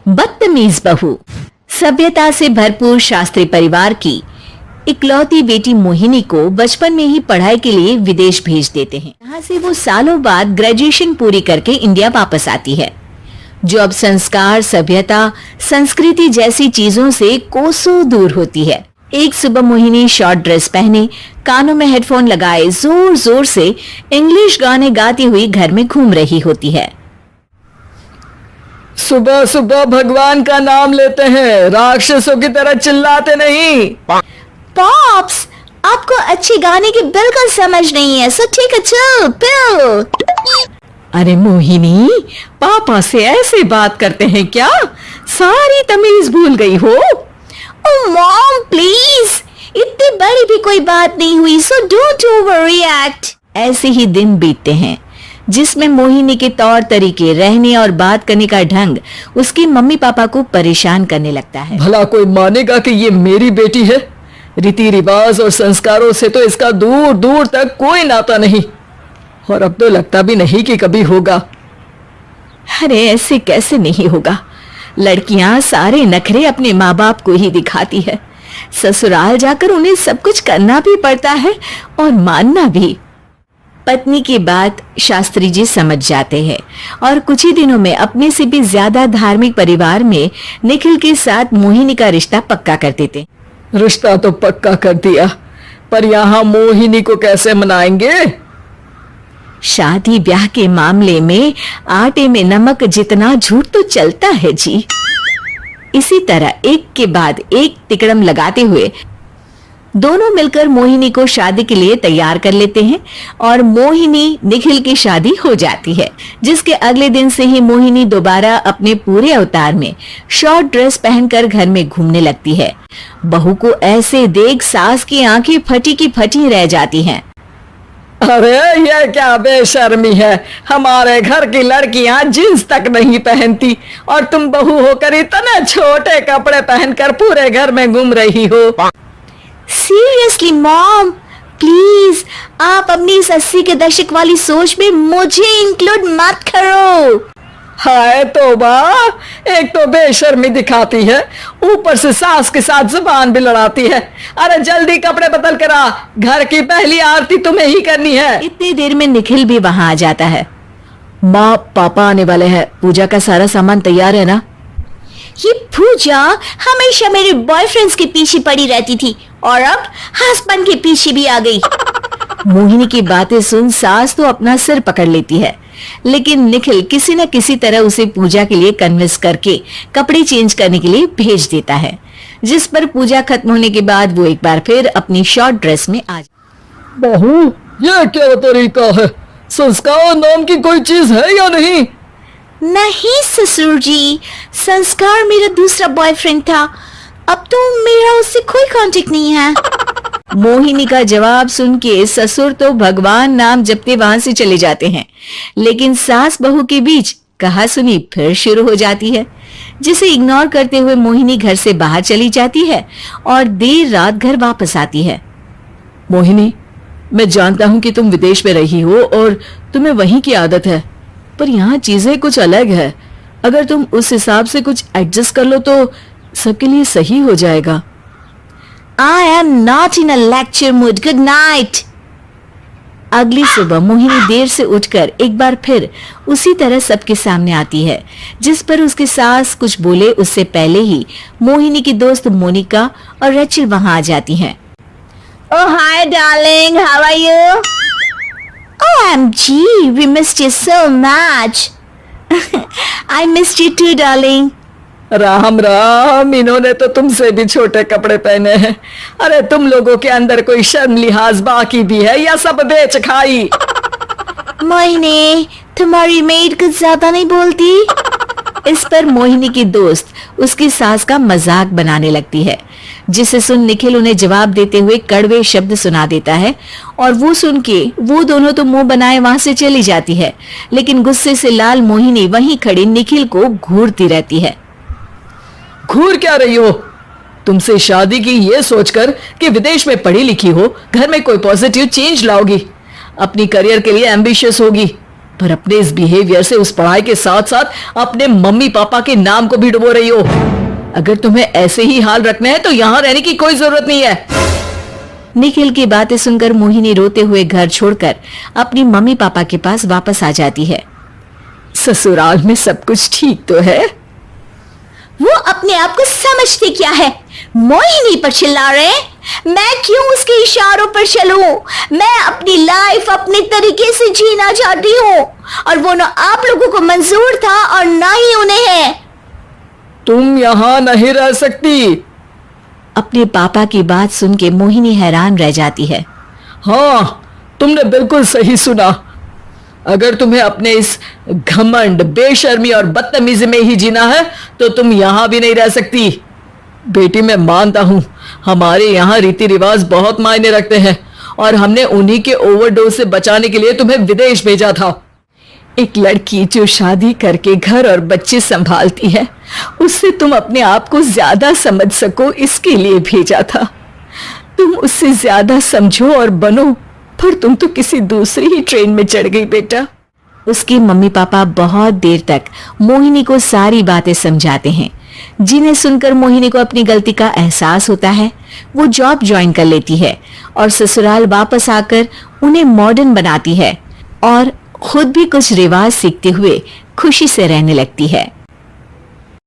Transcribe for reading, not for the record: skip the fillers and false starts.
बदतमीज बहू। सभ्यता से भरपूर शास्त्री परिवार की इकलौती बेटी मोहिनी को बचपन में ही पढ़ाई के लिए विदेश भेज देते हैं। यहाँ से वो सालों बाद ग्रेजुएशन पूरी करके इंडिया वापस आती है, जो अब संस्कार, सभ्यता, संस्कृति जैसी चीजों से कोसों दूर होती है। एक सुबह मोहिनी शॉर्ट ड्रेस पहने, कानों में हेडफोन लगाए जोर जोर से इंग्लिश गाने गाती हुई घर में घूम रही होती है। सुबह सुबह भगवान का नाम लेते हैं, राक्षसों की तरह चिल्लाते नहीं। पॉप्स, आपको अच्छे गाने की बिल्कुल समझ नहीं है, सो ठीक है, चल पिल। अरे मोहिनी, पापा से ऐसे बात करते हैं क्या? सारी तमीज भूल गई हो? ओह मॉम प्लीज, इतनी बड़ी भी कोई बात नहीं हुई, सो डोंट ओवररिएक्ट। ऐसे ही दिन बीतते हैं जिसमें मोहिनी के तौर तरीके, रहने और बात करने का ढंग उसकी मम्मी पापा को परेशान करने लगता है। भला कोई मानेगा कि ये मेरी बेटी है? रीति रिवाज और संस्कारों से तो इसका दूर दूर तक कोई नाता नहीं, और अब तो लगता भी नहीं कि कभी होगा। अरे ऐसे कैसे नहीं होगा? लड़कियां सारे नखरे अपने माँ बाप को ही दिखाती है। ससुराल जाकर उन्हें सब कुछ करना भी पड़ता है और मानना भी। पत्नी की बात शास्त्री जी समझ जाते हैं और कुछ ही दिनों में अपने से भी ज्यादा धार्मिक परिवार में निखिल के साथ मोहिनी का रिश्ता पक्का कर देते। रिश्ता तो पक्का कर दिया, पर यहाँ मोहिनी को कैसे मनाएंगे? शादी ब्याह के मामले में आटे में नमक जितना झूठ तो चलता है जी। इसी तरह एक के बाद एक तिकड़म लगाते हुए दोनों मिलकर मोहिनी को शादी के लिए तैयार कर लेते हैं और मोहिनी निखिल की शादी हो जाती है, जिसके अगले दिन से ही मोहिनी दोबारा अपने पूरे अवतार में शॉर्ट ड्रेस पहनकर घर में घूमने लगती है। बहू को ऐसे देख सास की आंखें फटी की फटी रह जाती हैं। अरे ये क्या बेशर्मी है, हमारे घर की लड़कियां जींस तक नहीं पहनती और तुम बहू होकर इतने छोटे कपड़े पहनकर पूरे घर में घूम रही हो। सीरियसली मॉम, प्लीज आप अपनी इस 80 के दशक वाली सोच में मुझे इंक्लूड मत करो। हाय तौबा, एक तो बेशर्मी दिखाती है, ऊपर से सास के साथ जुबान भी लड़ाती है। अरे जल्दी कपड़े बदल कर आ, घर की पहली आरती तुम्हें ही करनी है। इतनी देर में निखिल भी वहां आ जाता है। माँ, पापा आने वाले हैं, पूजा का सारा सामान तैयार है ना? ये पूजा हमेशा मेरे बॉयफ्रेंड्स के पीछे पड़ी रहती थी और अब हस्बैंड के पीछे भी आ गई। मोहिनी की बातें सुन सास तो अपना सिर पकड़ लेती है, लेकिन निखिल किसी न किसी तरह उसे पूजा के लिए कन्विंस करके कपड़े चेंज करने के लिए भेज देता है, जिस पर पूजा खत्म होने के बाद वो एक बार फिर अपनी शॉर्ट ड्रेस में आ जाती। बहू, ये क्या तरीका है? संस्कार नाम की कोई चीज है या नहीं? नहीं ससुर जी, संस्कार मेरा दूसरा बॉयफ्रेंड था, अब तो मेरा उससे कोई कांटेक्ट नहीं है। मोहिनी का जवाब सुन के ससुर तो भगवान नाम जपते वहां से चले जाते हैं, लेकिन सास बहू के बीच कहासुनी फिर शुरू हो जाती है, जिसे इग्नोर करते हुए मोहिनी घर से बाहर चली जाती है और देर रात घर वापस आती है। मोहिनी, मैं जानता हूँ कि तुम विदेश में रही हो और तुम्हें वहीं की आदत है, पर यहाँ चीजें कुछ अलग है। अगर तुम उस हिसाब से कुछ एडजस्ट कर लो तो सबके लिए सही हो जाएगा। I am not in a lecture mood. Good night. अगली सुबह मोहिनी देर से उठकर एक बार फिर उसी तरह सबके सामने आती है, जिस पर उसके सास कुछ बोले उससे पहले ही मोहिनी की दोस्त मोनिका और रेचल वहां आ जाती हैं। Oh hi darling, how are you? OMG, we missed you so much. I missed you too darling. Ram Ram, इन्होंने तो तुमसे भी छोटे कपड़े पहने हैं। अरे तुम लोगों के अंदर कोई शर्म लिहाज बाकी भी है या सब बेच खाई? मोहिनी, तुम्हारी मेड कुछ ज्यादा नहीं बोलती? इस पर मोहिनी की दोस्त उसकी सास का मजाक बनाने लगती है, जिसे सुन निखिल उन्हें जवाब देते हुए कड़वे शब्द सुना देता है और वो सुन के वो दोनों तो मुंह बनाए वहां से चली जाती है, लेकिन गुस्से से लाल मोहिनी वहीं खड़ी निखिल को घूरती रहती है। घूर क्या रही हो? तुमसे शादी की ये सोचकर कि विदेश में पढ़ी लिखी हो, घर में कोई पॉजिटिव चेंज लाओगी, अपनी करियर के लिए एम्बिशियस होगी, पर अपने इस बिहेवियर से उस पढ़ाई के साथ साथ अपने मम्मी पापा के नाम को भी डुबो रही हो। अगर तुम्हें ऐसे ही हाल रखना है तो यहाँ रहने की कोई जरूरत नहीं है। निखिल की बातें सुनकर मोहिनी रोते हुए घर छोड़कर अपनी मम्मी पापा के पास वापस आ जाती है। ससुराल में सब कुछ ठीक तो है? वो अपने आप को समझते क्या है? मोहिनी पर चिल्ला रहे हैं? मैं क्यों उसके इशारों पर चलूं? मैं अपनी लाइफ अपने तरीके से जीना चाहती हूँ और वो ना आप लोगों को मंजूर था और ना ही उन्हें है। तुम यहाँ नहीं रह सकती। अपने पापा की बात सुन के मोहिनी हैरान रह जाती है। हाँ, तुमने बिल्कुल सही सुना। अगर तुम्हें अपने इस घमंड, बेशर्मी और बदतमीजी में ही जीना है तो तुम यहाँ भी नहीं रह सकती। बेटी, मैं मानता हूँ हमारे यहाँ रीति रिवाज बहुत मायने रखते हैं और हमने उन्हीं के ओवरडोज से बचाने के लिए तुम्हें विदेश भेजा था। एक लड़की जो शादी करके घर और बच्चे संभालती है, उससे तुम अपने आप को ज्यादा समझ सको इसके लिए भेजा था। तुम उससे ज्यादा समझो और बनो, पर तुम तो किसी दूसरी ही ट्रेन में चढ़ गई बेटा। उसके मम्मी पापा बहुत देर तक मोहिनी को सारी बातें समझाते हैं, जिन्हें सुनकर मोहिनी को अपनी गलती का एहसास होता है। वो जॉब ज्वाइन कर लेती है और ससुराल वापस आकर उन्हें मॉडर्न बनाती है और खुद भी कुछ रिवाज सीखते हुए खुशी से रहने लगती है।